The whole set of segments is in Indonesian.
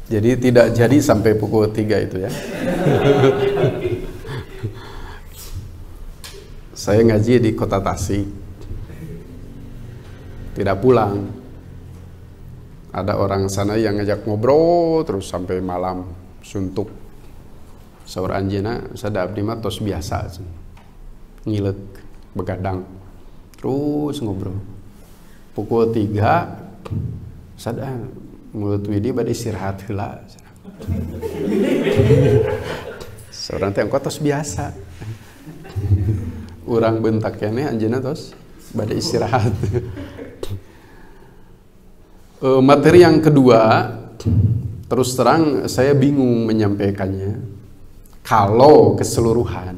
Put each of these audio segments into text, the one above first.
Jadi tidak jadi sampai pukul 3 itu ya. Saya ngaji di Kota Tasik. Tidak pulang. Ada orang sana yang ngajak ngobrol terus sampai malam suntuk. Saur anjeuna sada abdi mah tos biasa. Ngileuk, begadang. Terus ngobrol. Pukul 3 sada mulut widi bade istirahat heula. Seorang teh engko tos biasa. Urang bentak keneh anjeunna tos bade istirahat. Materi yang kedua, terus terang saya bingung menyampaikannya. Kalau keseluruhan.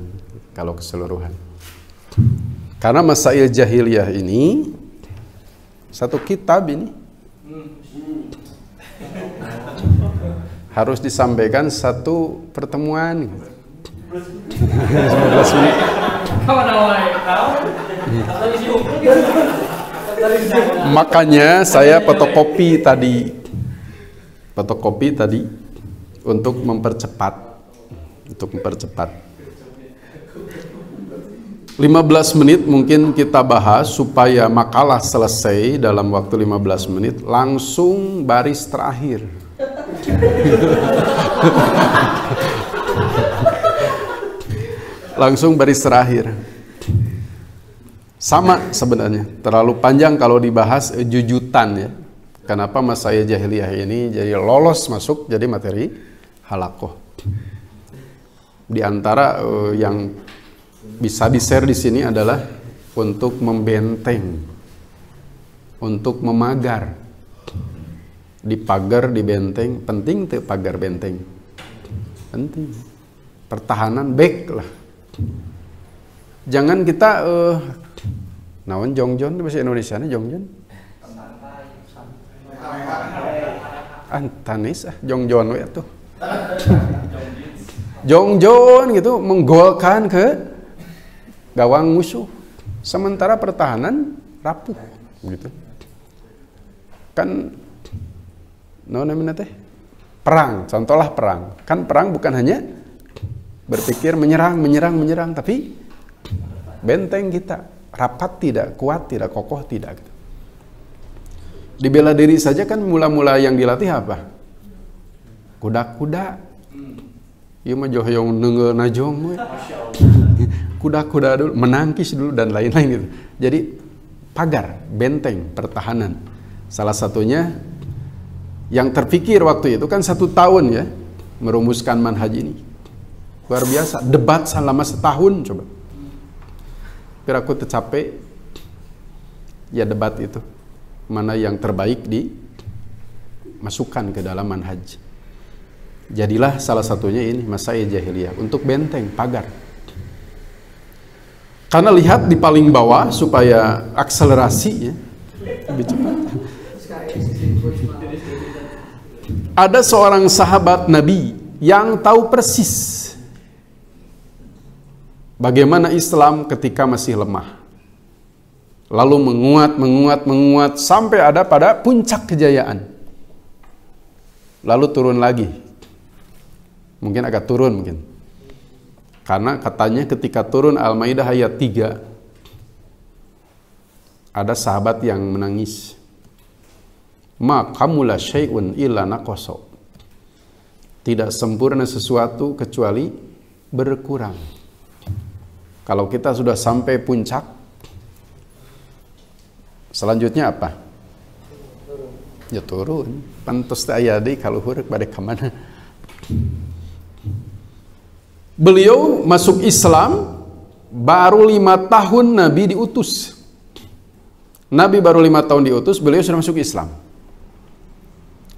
Karena masail jahiliyah ini satu kitab ini harus disampaikan satu pertemuan. 15 menit. Makanya saya fotokopi tadi untuk mempercepat 15 menit mungkin kita bahas supaya makalah selesai dalam waktu 15 menit langsung baris terakhir. Langsung baris terakhir. Sama sebenarnya, terlalu panjang kalau dibahas jujutan ya. Kenapa masalah jahiliyah ini jadi lolos masuk jadi materi halakoh. Di antara yang bisa di-share di sini adalah untuk membenteng, untuk memagar. Dipagar, dibenteng, penting tuh pagar benteng. Penting. Pertahanan back lah. Jangan kita naon jongjon di bahasa Indonesianya jongjon? Antanis jongjon we tuh. Jongjon gitu menggolkan ke gawang musuh. Sementara pertahanan rapuh gitu. Kan naon namanya teh? Perang, contohlah perang. Kan perang bukan hanya berpikir menyerang, tapi benteng kita rapat tidak, kuat tidak, kokoh tidak. Di bela diri saja kan mula-mula yang dilatih apa? Kuda-kuda. Ieu mah johyong neungeul najong we. Kuda-kuda dulu, menangkis dulu dan lain-lain gitu. Jadi pagar, benteng, pertahanan. Salah satunya yang terpikir waktu itu kan 1 tahun ya merumuskan manhaj ini. Luar biasa, debat selama setahun coba. Piraku tercapek ya debat itu. Mana yang terbaik dimasukkan ke dalam manhaj. Jadilah salah satunya ini masail jahiliyah untuk benteng, pagar. Karena lihat di paling bawah supaya akselerasi ya lebih cepat. Ada seorang sahabat Nabi yang tahu persis bagaimana Islam ketika masih lemah. Lalu menguat sampai ada pada puncak kejayaan. Lalu turun lagi. Mungkin agak turun mungkin. Karena katanya ketika turun Al-Maidah ayat 3 ada sahabat yang menangis. Ma kamula syai'un illa naqasa. Tidak sempurna sesuatu kecuali berkurang. Kalau kita sudah sampai puncak, selanjutnya apa? Ya turun. Pantes teh aya deui kaluhur bade ka mana. Beliau masuk Islam baru 5 tahun Nabi diutus. Nabi baru 5 tahun diutus, beliau sudah masuk Islam.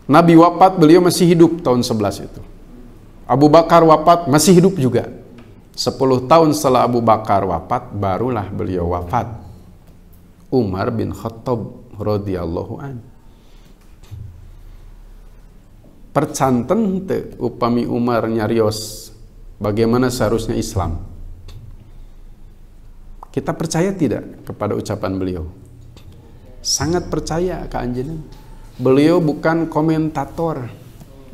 Nabi wafat, beliau masih hidup tahun 11 itu. Abu Bakar wafat, masih hidup juga. 10 tahun setelah Abu Bakar wafat, barulah beliau wafat. Umar bin Khattab radhiyallahu an. Percanten teu upami Umar nyarios bagaimana seharusnya Islam. Kita percaya tidak kepada ucapan beliau? Sangat percaya ke anjeunna. Beliau bukan komentator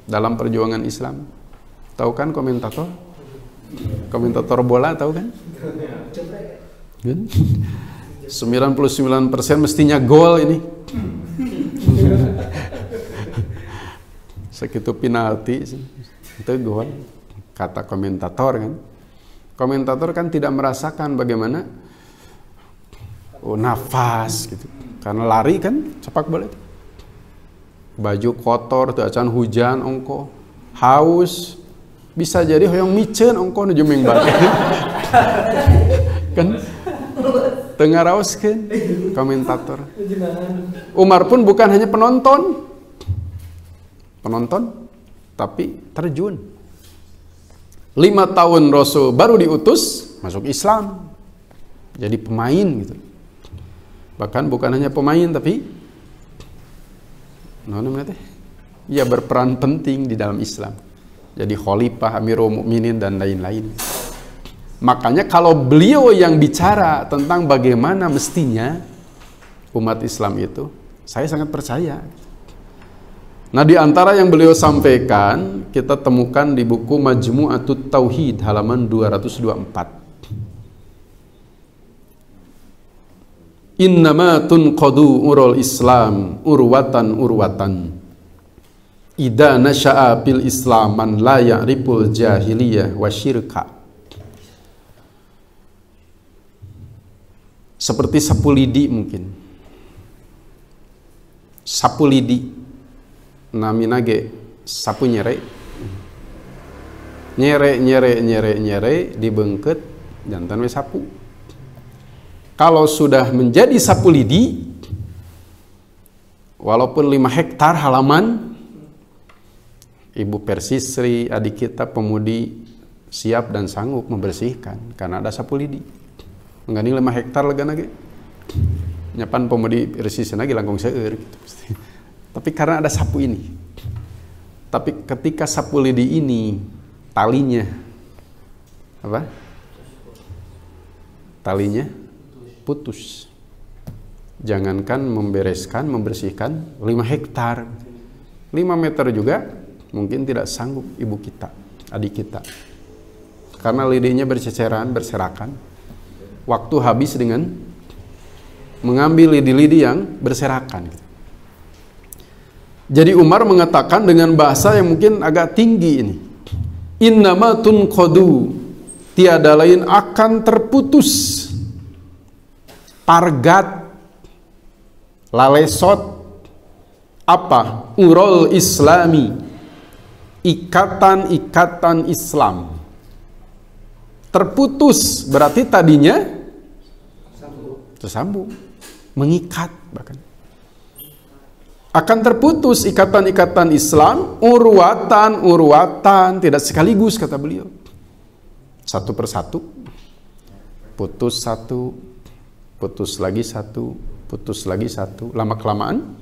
dalam perjuangan Islam. Tahu kan komentator? Komentator bola tahu kan? 99% mestinya gol ini. Segitu penalti itu gol, kata komentator kan. Komentator kan tidak merasakan bagaimana nafas gitu. Karena lari kan sepak bola itu. Baju kotor, tuh acan hujan ongko, haus, bisa jadi hoyong micen ongko nu jemeng balik. Kan tengah raos kan komentator. Umar pun bukan hanya penonton, tapi terjun. 5 tahun Rasul baru diutus masuk Islam, jadi pemain gitu. Bahkan bukan hanya pemain tapi ia berperan penting di dalam Islam. Jadi khalifah, Amirul Mukminin dan lain-lain. Makanya kalau beliau yang bicara tentang bagaimana mestinya umat Islam itu, saya sangat percaya. Nah, di antara yang beliau sampaikan kita temukan di buku Majmu'atut Tauhid halaman 224. Innama tunqadu urul Islam urwatan idza nasha'a bil Islam man la ya'riful jahiliyah wa syirka. Seperti sapu lidi mungkin. Sapu lidi naminage sapu nyere dibengket jantan we sapu. Kalau sudah menjadi sapu lidi, walaupun 5 hektar halaman, Ibu Persisri, adik kita pemudi siap dan sanggup membersihkan karena ada sapu lidi. Mengganding 5 hektar lega nage. Nyapan pemudi Persisri lagi langkung seueur gitu. Tapi karena ada sapu ini. Tapi ketika sapu lidi ini talinya apa? Talinya putus. Jangankan membereskan, membersihkan 5 hektar. 5 meter juga mungkin tidak sanggup ibu kita, adik kita. Karena lidinya berceceran, berserakan. Waktu habis dengan mengambil lidi-lidi yang berserakan. Jadi Umar mengatakan dengan bahasa yang mungkin agak tinggi ini. Innama tunqadu, tiada lain akan terputus targat lalesot apa urul islami, ikatan-ikatan Islam. Terputus berarti tadinya tersambung, mengikat bahkan. Akan terputus ikatan-ikatan Islam, urwatan tidak sekaligus kata beliau. Satu persatu, putus satu, putus lagi satu, putus lagi satu, lama-kelamaan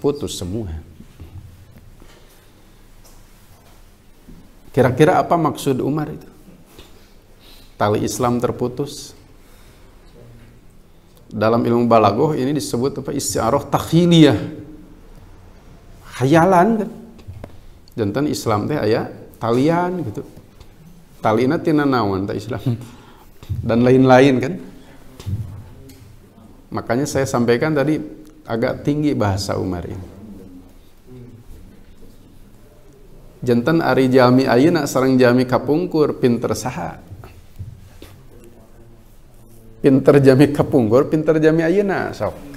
putus semua. Kira-kira apa maksud Umar itu? Tali Islam terputus. Dalam ilmu balaghah ini disebut apa? Isti'arah takhiliyah. Khayalan kan. Jantan Islam teh aya talian gitu. Talina tina naon ta Islam. Dan lain-lain kan. Makanya saya sampaikan tadi agak tinggi bahasa Umar ini. Jantan ari jami ayeuna sareng jami kapungkur pinter saha. Pinter jami kapungkur, pinter jami ayeuna sok.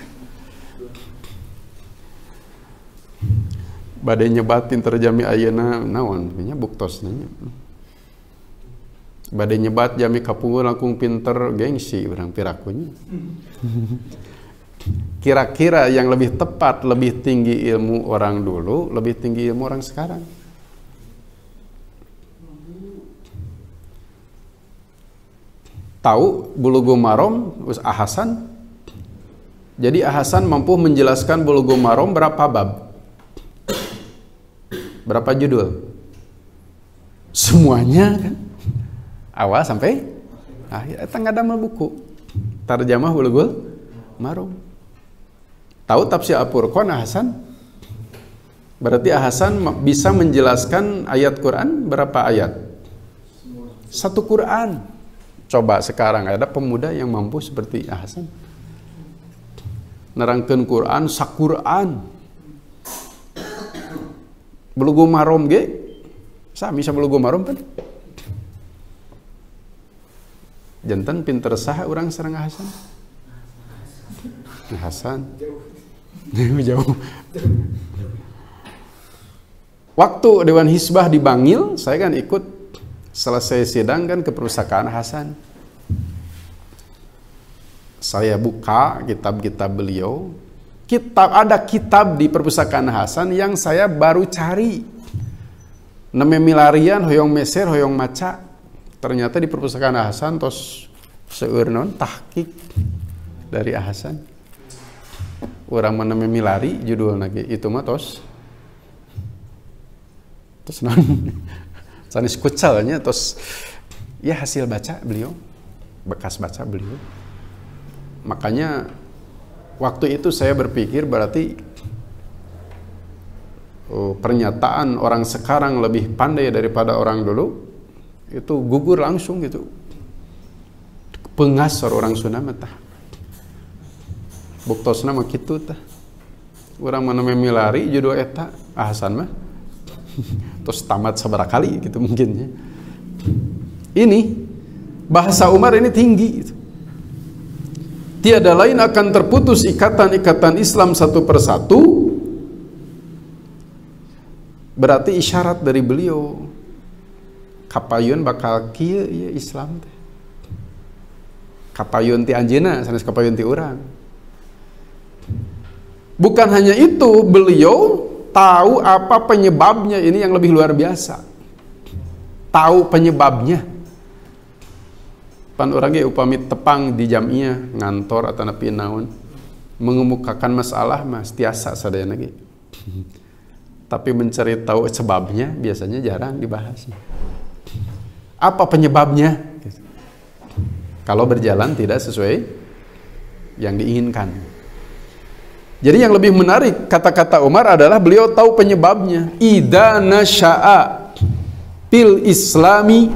Badai nyebat pinter jami ayeuna naon nya buktosna nya. Badai nyebat jami kapungkur langkung pinter gengsi urang pirakunya. Kira-kira yang lebih tepat, lebih tinggi ilmu orang dulu, lebih tinggi ilmu orang sekarang. Tahu Bulughul Maram Ahasan? Jadi Ahasan mampu menjelaskan Bulughul Maram berapa bab? Berapa judul? Semuanya kan? Awal sampai akhir. Eta ngadamel buku tarjamah Bulughul Maram. Tahu tafsir Al-Furqan Ahasan? Berarti Hasan bisa menjelaskan ayat Quran berapa ayat? Satu Quran. Coba sekarang ada pemuda yang mampu seperti Hasan. Nerangkeun Quran saquran. Bulughul maram ge sami sa bulughul maram kan. Janten pinter saha urang sareng Hasan. Hasan. Jauh. Waktu Dewan Hizbah di Bangil, saya kan ikut selesai sidang kan ke perpustakaan Hasan. Saya buka kitab-kitab beliau. Ada kitab di perpustakaan Hasan yang saya baru cari. Neme milarian, hoyong meser, hoyong maca. Ternyata di perpustakaan Hasan tos seueur naon tahqiq dari Hasan. Urang meneme milari judul lagi itu mah tos non sanis kucalnya terus ya hasil baca beliau, bekas baca beliau. Makanya waktu itu saya berpikir berarti pernyataan orang sekarang lebih pandai daripada orang dulu itu gugur langsung gitu. Pengasor orang Sunda mah tah. Buktosna mah kitu tah. Urang meneme milari judul eta Hasan mah terus tamat seberapa kali gitu mungkin ya. Ini bahasa Umar ini tinggi gitu. Tiada lain akan terputus ikatan-ikatan Islam satu persatu. Berarti isyarat dari beliau kapayun bakal kieu ya Islam teh. Kapayun ti anjeunna sanes kapayun ti urang. Bukan hanya itu, beliau tahu apa penyebabnya, ini yang lebih luar biasa. Tahu penyebabnya. Pan orang ge upami tepang di jamiah ngantor atau nepi naon mengemukakan masalah mas tiasa sadayana ge. Tapi mencari tahu sebabnya biasanya jarang dibahas. Apa penyebabnya? Kalau berjalan tidak sesuai yang diinginkan. Jadi yang lebih menarik kata-kata Umar adalah beliau tahu penyebabnya. Idza nasya'a fil islami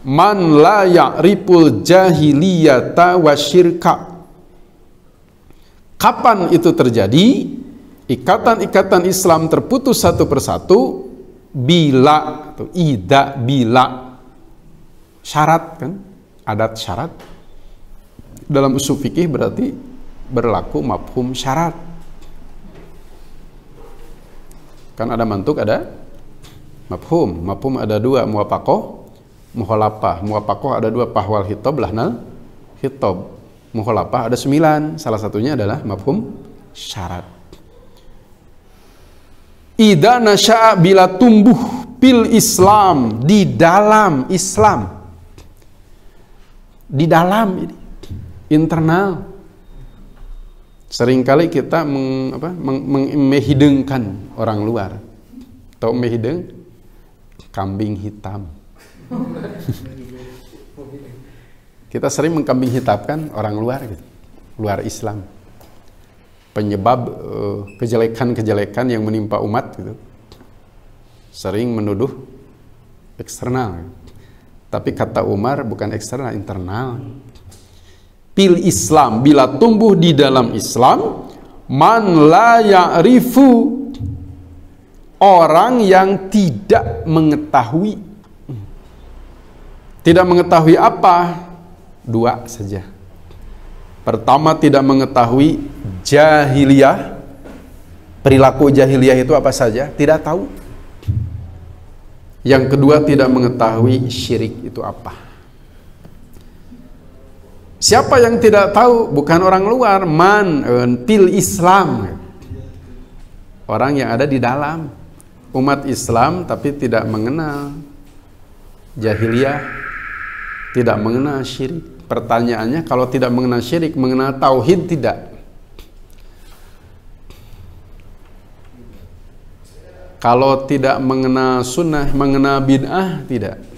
man la ya'riful jahiliyata wa syirka. Kapan itu terjadi? Ikatan-ikatan Islam terputus satu persatu bila bila syarat kan? Adat syarat. Dalam usul fikih berarti berlaku mafhum syarat. Kan ada mantuk, ada mafhum. Mafhum ada dua, muwafaqah, muhalafah. Muwafaqah ada dua, pahwal hitab, lahnal hitab. Muhalafah ada 9, salah satunya adalah mafhum syarat. Idza nasya'a bila tumbuh pil Islam, di dalam Islam. Di dalam ini internal. Seringkali kita menghidungkan orang luar. Tahu menghidung? Kambing hitam. Kita sering mengkambing hitamkan orang luar gitu. Luar Islam. Penyebab kejelekan-kejelekan yang menimpa umat gitu. Sering menuduh eksternal. Tapi kata Umar bukan eksternal, internal. Pil Islam, bila tumbuh di dalam Islam, man la ya'rifu, orang yang tidak mengetahui. Tidak mengetahui apa? Dua saja. Pertama, tidak mengetahui jahiliyah. Perilaku jahiliyah itu apa saja? Tidak tahu. Yang kedua, tidak mengetahui syirik itu apa. Siapa yang tidak tahu? Bukan orang luar. Man pil Islam. Orang yang ada di dalam umat Islam tapi tidak mengenal jahiliyah, tidak mengenal syirik. Pertanyaannya, kalau tidak mengenal syirik, mengenal tauhid tidak? Kalau tidak mengenal sunnah, mengenal bid'ah tidak?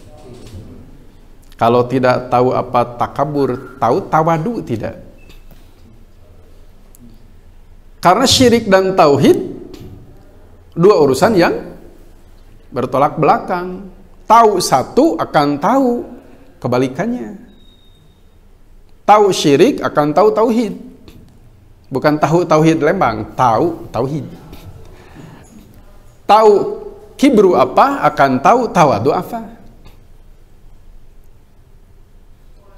Kalau tidak tahu apa takabur, tahu tawadu tidak? Karena syirik dan tauhid, Dua urusan yang bertolak belakang. Tahu satu akan tahu kebalikannya. Tahu syirik akan tahu tauhid. Bukan tahu tauhid Lembang, tahu tauhid. Tahu kibru apa akan tahu tawadu apa.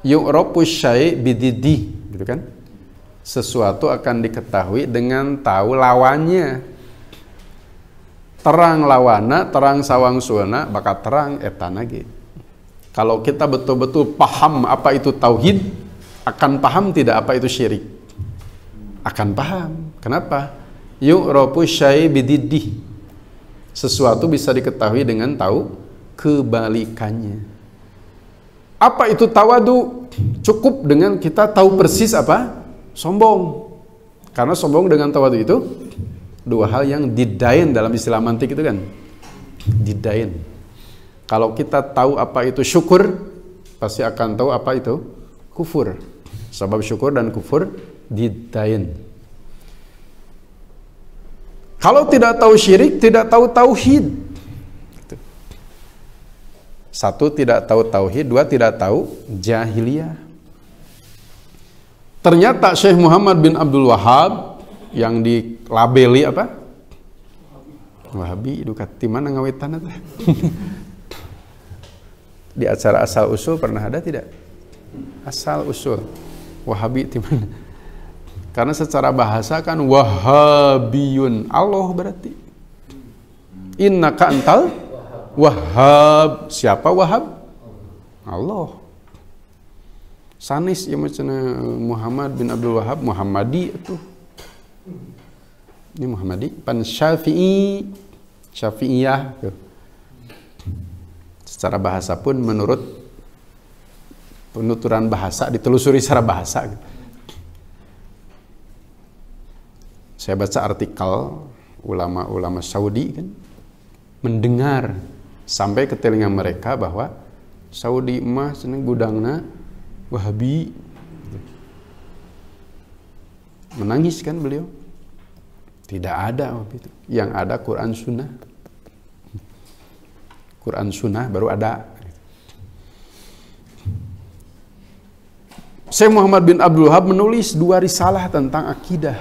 Yu'rafu syai' bididdi, gitu kan? Sesuatu akan diketahui dengan tahu lawannya. Terang lawana, terang sawang suana, bakal terang etana ge. Kalau kita betul-betul paham apa itu tauhid, akan paham tidak apa itu syirik? Akan paham. Kenapa? Yu'rafu syai' bididdi. Sesuatu bisa diketahui dengan tahu kebalikannya. Apa itu tawadu? Cukup dengan kita tahu persis apa? Sombong. Karena sombong dengan tawadu itu dua hal yang didain dalam istilah mantik itu kan. Didain. Kalau kita tahu apa itu syukur, pasti akan tahu apa itu kufur. Sebab syukur dan kufur didain. Kalau tidak tahu syirik, tidak tahu tauhid. Satu, tidak tahu tauhid. Dua, tidak tahu jahiliyah. Ternyata Syekh Muhammad bin Abdul Wahab yang dilabeli apa? Wahabi. Dukat di mana ngawetan itu? Di acara asal usul pernah ada tidak? Asal usul. Wahabi di mana? Karena secara bahasa kan wahabiyun. Allah berarti. Innaka antal Wahab. Siapa Wahab? Allah. Sanis ya macam Muhammad bin Abdul Wahab, Muhammadi itu. Ini Muhammadi, pan Syafi'i, Syafi'iyah. Secara bahasa pun menurut penuturan bahasa, ditelusuri secara bahasa. Saya baca artikel ulama-ulama Saudi kan mendengar sampai ke telinga mereka bahwa Saudi mah seneng gudangna Wahabi. Menangis kan beliau. Tidak ada waktu itu. Yang ada Quran Sunnah. Quran Sunnah baru ada. Syekh Muhammad bin Abdul Wahab menulis 2 risalah tentang akidah.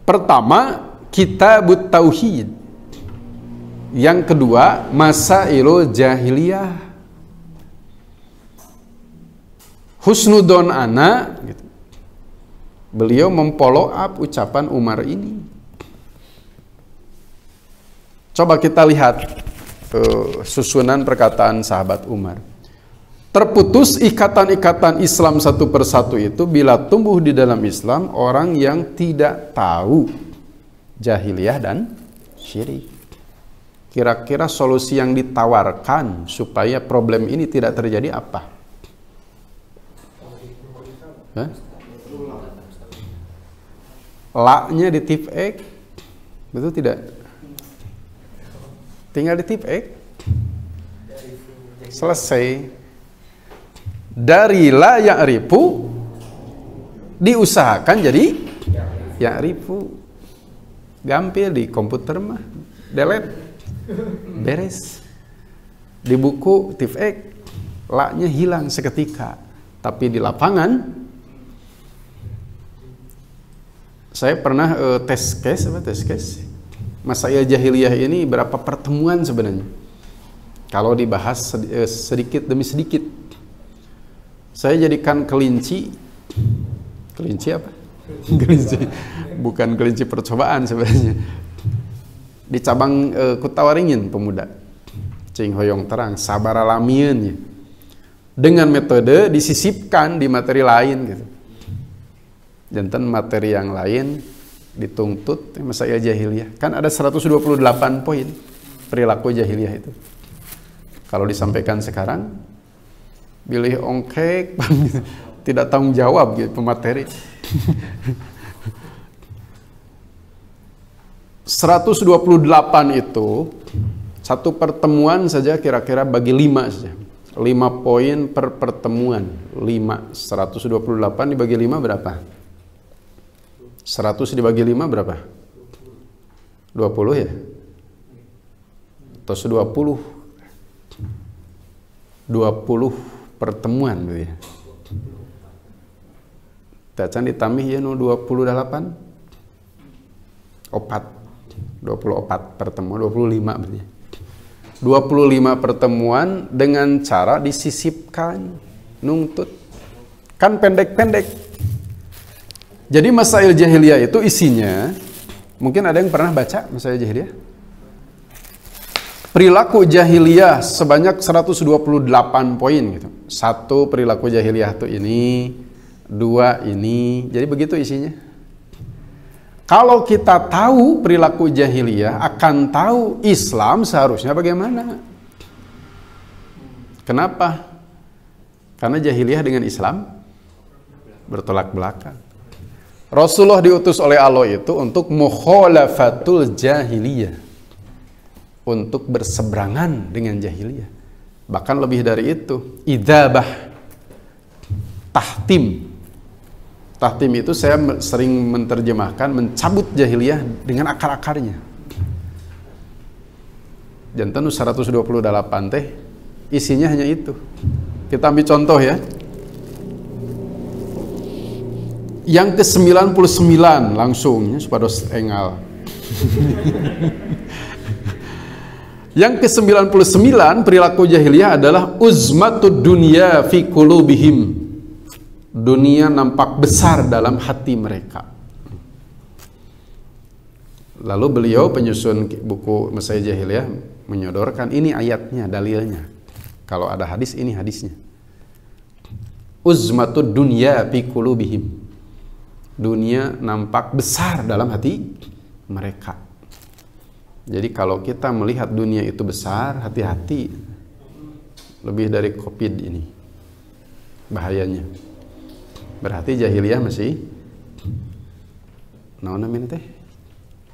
Pertama, Kitabut Tauhid. Yang kedua, Masailul Jahiliyah. Husnudon ana gitu. Beliau memfollow up ucapan Umar ini. Coba kita lihat susunan perkataan sahabat Umar. Terputus ikatan-ikatan Islam satu persatu itu bila tumbuh di dalam Islam orang yang tidak tahu jahiliyah dan syirik. Kira-kira solusi yang ditawarkan supaya problem ini tidak terjadi apa? Hah? La-nya di tip X, betul tidak? Tinggal di tip X, selesai. Dari la ya'rifu diusahakan jadi ya'rifu. Gampil di komputer mah, delete, beres. Di buku tip X, la-nya hilang seketika. Tapi di lapangan saya pernah tes case masalah jahiliyah ini berapa pertemuan sebenarnya kalau dibahas sedikit demi sedikit. Saya jadikan kelinci apa? Kelinci, bukan kelinci percobaan sebenarnya. Di cabang Kutawaringin pemuda Cing Hoyong Terang sabar alamian ya. Dengan metode disisipkan di materi lain gitu. Jantan materi yang lain dituntut masalah jahiliyah. Kan ada 128 poin perilaku jahiliyah itu. Kalau disampaikan sekarang, pilih ongkek, tidak tanggung jawab gitu pemateri. 128 itu satu pertemuan saja kira-kira bagi 5 saja. 5 poin per pertemuan. 128 dibagi 5 berapa? 100 dibagi 5 berapa? 20 ya? Atau 20? 20 pertemuan gitu ya. Tacan ditambih ya 28 opat 24 pertemuan 25 berarti 25 pertemuan dengan cara disisipkan nuntut kan pendek-pendek. Jadi masail jahiliyah itu isinya mungkin ada yang pernah baca masail jahiliyah, perilaku jahiliyah sebanyak 128 poin gitu. Satu, perilaku jahiliyah itu ini, dua ini, jadi begitu isinya. Kalau kita tahu perilaku jahiliyah, akan tahu Islam seharusnya bagaimana. Kenapa? Karena jahiliyah dengan Islam bertolak belakang. Rasulullah diutus oleh Allah itu untuk mukhalafatul jahiliyah, untuk berseberangan dengan jahiliyah. Bahkan lebih dari itu, idzabah, tahtim. Tahtim itu saya sering menerjemahkan mencabut jahiliyah dengan akar-akarnya. Jantan 128 teh isinya hanya itu. Kita ambil contoh ya. Yang ke-99 langsung supados engal. Yang ke-99 perilaku jahiliyah adalah uzmatud dunya fi qulubihim. Dunia nampak besar dalam hati mereka. Lalu beliau penyusun buku Masail Jahiliyah menyodorkan ini ayatnya, dalilnya. Kalau ada hadis ini hadisnya. Uzmatud dunya fi qulubihim. Dunia nampak besar dalam hati mereka. Jadi kalau kita melihat dunia itu besar, hati-hati. Lebih dari COVID ini bahayanya. Berarti jahiliyah masih naon namanya teh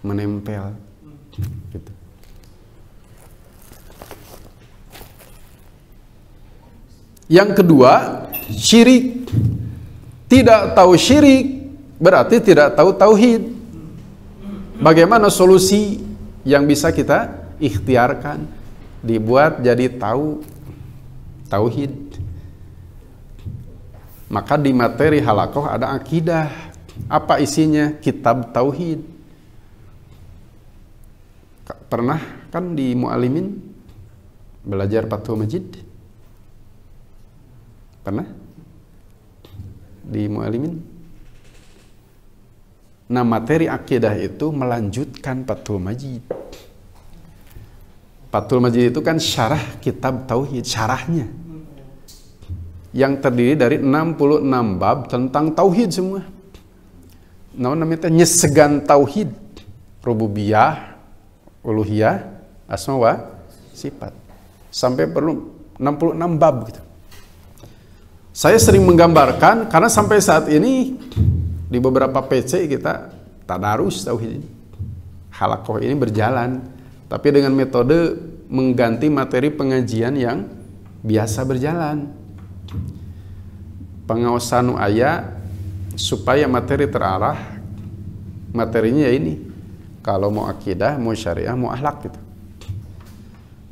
menempel gitu. Yang kedua, syirik. Tidak tahu syirik berarti tidak tahu tauhid. Bagaimana solusi yang bisa kita ikhtiarkan? Dibuat jadi tahu tauhid. Maka di materi halakoh ada akidah. Apa isinya? Kitab tauhid. Pernah kan di Mu'alimin belajar Fathul Majid? Pernah? Di Mu'alimin? Nah, materi akidah itu melanjutkan Fathul Majid. Fathul Majid itu kan syarah kitab tauhid, syarahnya. Yang terdiri dari 66 bab tentang tauhid semua. Nah, namanya nyesegan tauhid, rububiyah, uluhiyah, asma wa sifat. Sampai perlu 66 bab gitu. Saya sering menggambarkan karena sampai saat ini di beberapa PC kita tadarus tauhid ini. Halakoh ini berjalan, tapi dengan metode mengganti materi pengajian yang biasa berjalan. Pengawasan ayat supaya materi terarah, materinya ya ini. Kalau mau akidah, mau syariah, mau akhlak gitu.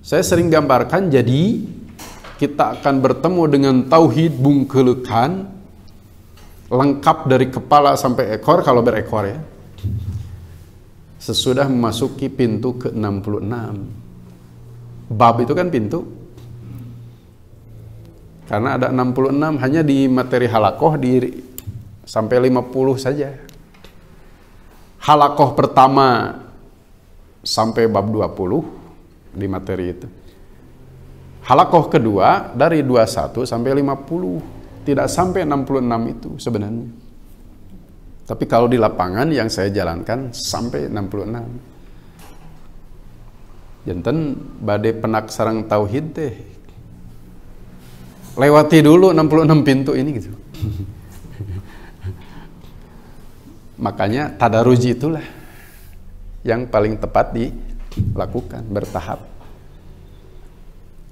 Saya sering gambarkan jadi kita akan bertemu dengan tauhid bungkelekan lengkap dari kepala sampai ekor kalau berekor ya. Sesudah memasuki pintu ke-66. Bab itu kan pintu. Karena ada 66 hanya di materi halakoh di sampai 50 saja. Halakoh pertama sampai bab 20 di materi itu. Halakoh kedua dari 21 sampai 50. Tidak sampai 66 itu sebenarnya. Tapi kalau di lapangan yang saya jalankan sampai 66. Janten badai penak sarang tauhid teh. Lewati dulu 66 pintu ini gitu. Makanya tadaruj itulah yang paling tepat dilakukan bertahap.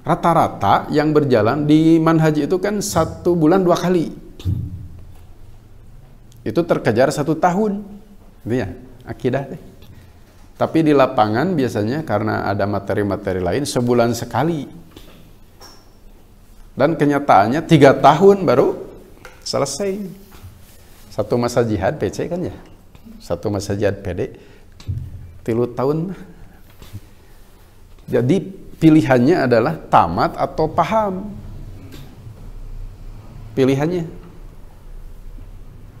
Rata-rata yang berjalan di manhaj itu kan 1 bulan 2 kali. Itu terkejar 1 tahun. Itu ya, akidah deh. Tapi di lapangan biasanya karena ada materi-materi lain sebulan sekali. Dan kenyataannya 3 tahun baru selesai. Satu masa jihad PC kan ya. Satu masa jihad PD 3 tahun. Jadi pilihannya adalah tamat atau paham. Pilihannya.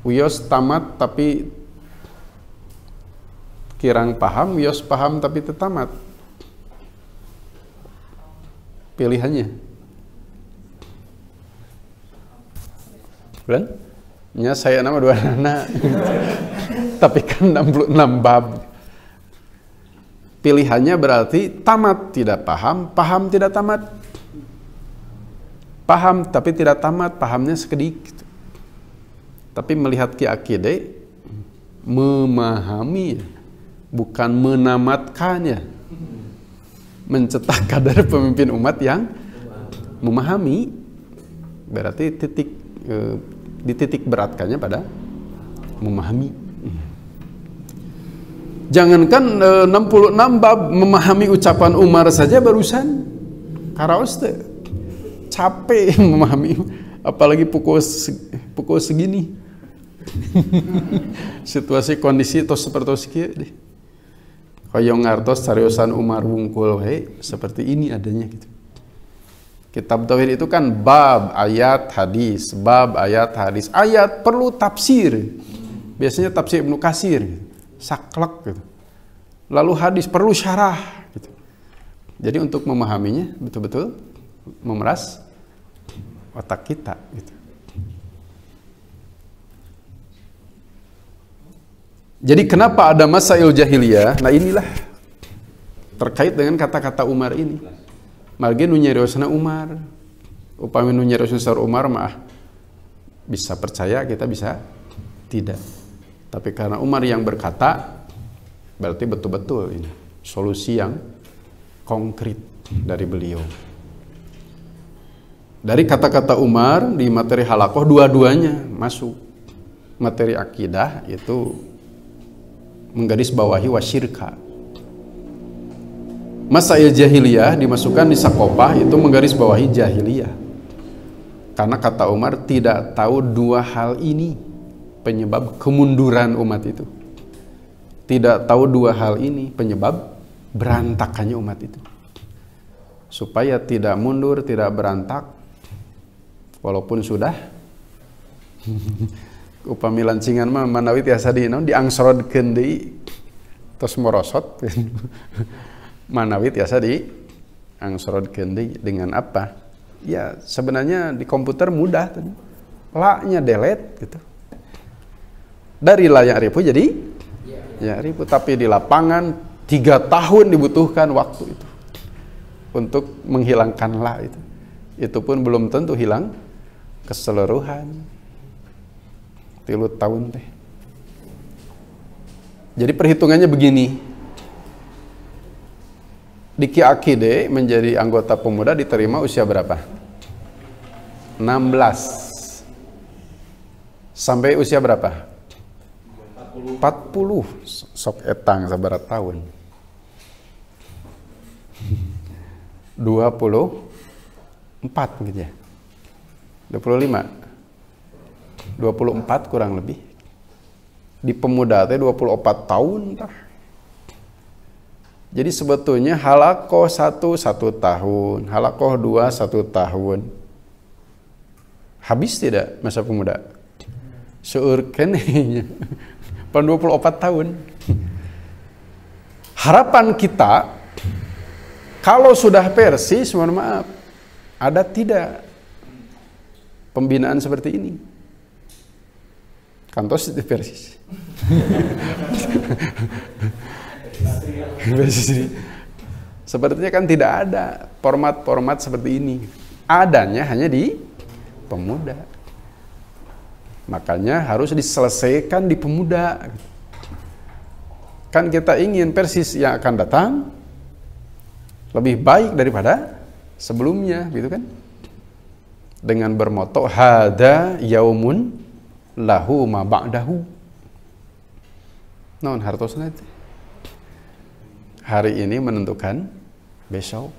Wios tamat tapi kirang paham, wios paham tapi tetamat. Pilihannya. Bukan? Nya saya nama 2 anak. Tapi kan 66 bab. Pilihannya berarti tamat tidak paham, paham tidak tamat. Paham tapi tidak tamat, pahamnya sedikit. Tapi melihat ki akidah, memahami, bukan menamatkannya. Mencetak kadar pemimpin umat yang memahami, berarti dititik beratkannya pada memahami. Jangankan 66 bab memahami ucapan Umar saja barusan karaos teh capek memahami, apalagi pukul segini. Situasi kondisi tos seperti kieu deh. Hoyong ngartos cariosan Umar wungkul wae seperti ini adanya gitu. Kitab tauhid itu kan bab, ayat, hadis, bab, ayat, hadis. Ayat perlu tafsir. Biasanya tafsir Ibnu Katsir gitu. Saklek gitu. Lalu hadis perlu syarah gitu. Jadi untuk memahaminya betul-betul memeras otak kita gitu. Jadi kenapa ada masail jahiliyah? Nah inilah terkait dengan kata-kata Umar ini. Malge nu nyariosna Umar. Upami nu nyariosna Umar mah bisa percaya, kita bisa tidak. Tapi karena Umar yang berkata, berarti betul-betul ini solusi yang konkret dari beliau. Dari kata-kata Umar di materi halakoh dua-duanya masuk. Materi akidah itu menggaris bawahi wasyirka. Masail jahiliyah dimasukkan di sakopah itu menggaris bawahi jahiliyah. Karena kata Umar tidak tahu 2 hal ini penyebab kemunduran umat itu. Tidak tahu 2 hal ini penyebab berantakannya umat itu. Supaya tidak mundur, tidak berantak, walaupun sudah upami lancingan mah manawi tiasa diangsrodkeun deui tos morosot. Manawi tiasa diangsrodkeun deui dengan apa? Ya sebenarnya di komputer mudah tadi. La-nya delete gitu. Dari layak ribu jadi ya ribu, tapi di lapangan 3 tahun dibutuhkan waktu itu untuk menghilangkan la itu. Itu pun belum tentu hilang keseluruhan. 3 tahun teh. Jadi perhitungannya begini. Diki Akide menjadi anggota pemuda diterima usia berapa? 16. Sampai usia berapa? 40. Sok etang sabarat tahun. 24 gitu ya. 25. 24 kurang lebih. Di pemuda teh 24 tahun tah. Jadi sebetulnya halakoh 1 tahun, halakoh 2 1 tahun. Habis tidak masa pemuda? Seueur kenehnya. 24 tahun. Harapan kita kalau sudah persis, mohon maaf, ada tidak pembinaan seperti ini? Kantos itu persis. Sepertinya kan tidak ada format-format seperti ini. Adanya hanya di pemuda. Makanya harus diselesaikan di pemuda. Kan kita ingin persis yang akan datang lebih baik daripada sebelumnya, gitu kan? Dengan bermoto hada yaumun lahu ma ba'dahu. Non hartosna itu. Hari ini menentukan besok.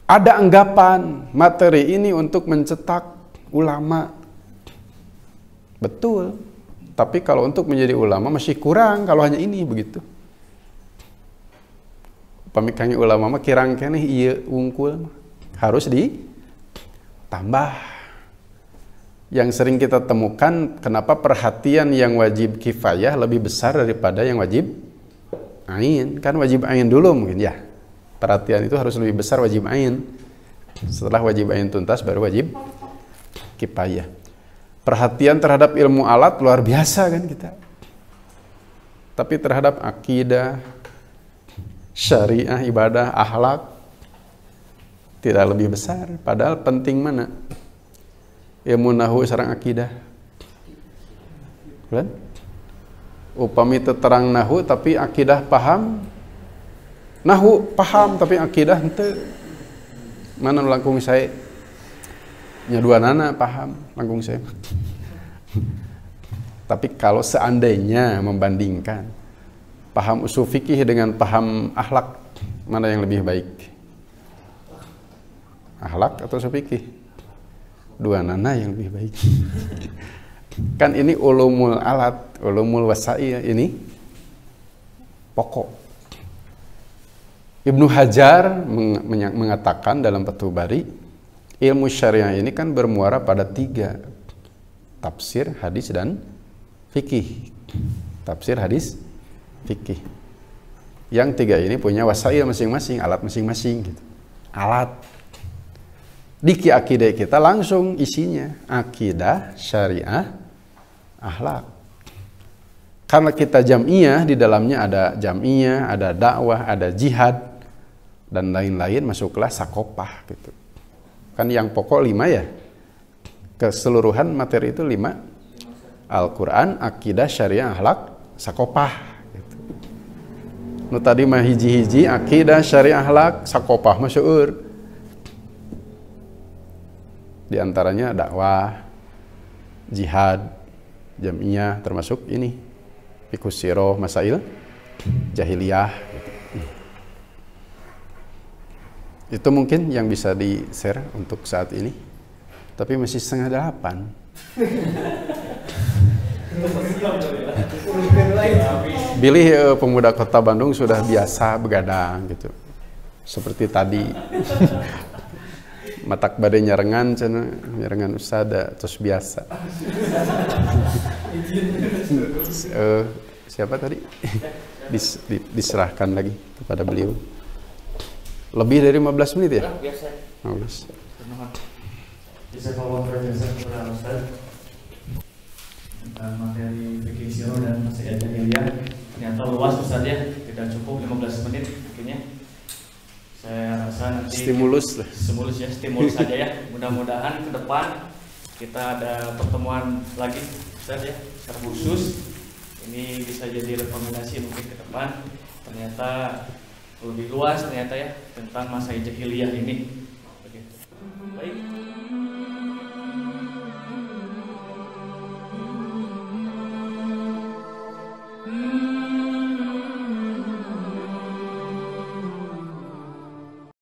Ada anggapan materi ini untuk mencetak ulama. Betul. Tapi kalau untuk menjadi ulama masih kurang kalau hanya ini begitu. Pemikiran ulama mah kirang keneh ieu wungkul harus ditambah. Yang sering kita temukan kenapa perhatian yang wajib kifayah lebih besar daripada yang wajib ain. Kan wajib ain dulu mungkin ya. Perhatian itu harus lebih besar wajib ain. Setelah wajib ain tuntas baru wajib kifayah. Perhatian terhadap ilmu alat luar biasa kan kita. Tapi terhadap akidah, syariah, ibadah, akhlak tidak lebih besar. Padahal penting mana? Ilmu nahu sareng akidah. Kan? Upami terang nahu tapi akidah paham. Nahu paham tapi akidah henteu. Mana langkung saya? Nya duanana paham langkung saya. Tapi kalau seandainya membandingkan paham usul fikih dengan paham akhlak, mana yang lebih baik? Akhlak atau usul fikih? Duanana yang lebih baik. Kan ini ulumul alat, ulumul wasail ini pokok. Ibnu Hajar mengatakan dalam Fathul Bari, ilmu syariah ini kan bermuara pada 3, tafsir, hadis, dan fikih. Tafsir, hadis, fikih. Yang 3 ini punya wasail masing-masing, alat masing-masing gitu. Alat. Di akidah kita langsung isinya akidah, syariah, akhlak. Karena kita jam'iyah, di dalamnya ada jam'iyah, ada dakwah, ada jihad, dan lain-lain, masuklah sakopah gitu. Kan yang pokok 5 ya. Keseluruhan materi itu 5. Al-Quran, akidah, syariah, akhlak, sakopah gitu. Nu tadi mah hiji-hiji, akidah, syariah, akhlak, sakopah mah seueur. Di antaranya dakwah, jihad, jam'iyah, termasuk ini fiqh sirah, masail jahiliyah gitu. Itu mungkin yang bisa di-share untuk saat ini. Tapi masih 7:30. Bilih pemuda kota Bandung sudah biasa begadang gitu. Seperti tadi. Matak badai nyarengan cenah, nyarengan usada terus biasa. Siapa tadi? Diserahkan lagi kepada beliau. Lebih dari 15 menit ya? Biasa. 15. Tentang materi fikih sirah dan masail jahiliyah ternyata luas Ustaz ya, tidak cukup 15 menit mungkinnya. Saya rasa nanti stimulus saja ya. Mudah-mudahan ke depan kita ada pertemuan lagi Ustaz ya, secara khusus. Ini bisa jadi rekomendasi mungkin ke depan. Ternyata lebih luas ternyata ya tentang masail jahiliyah ini.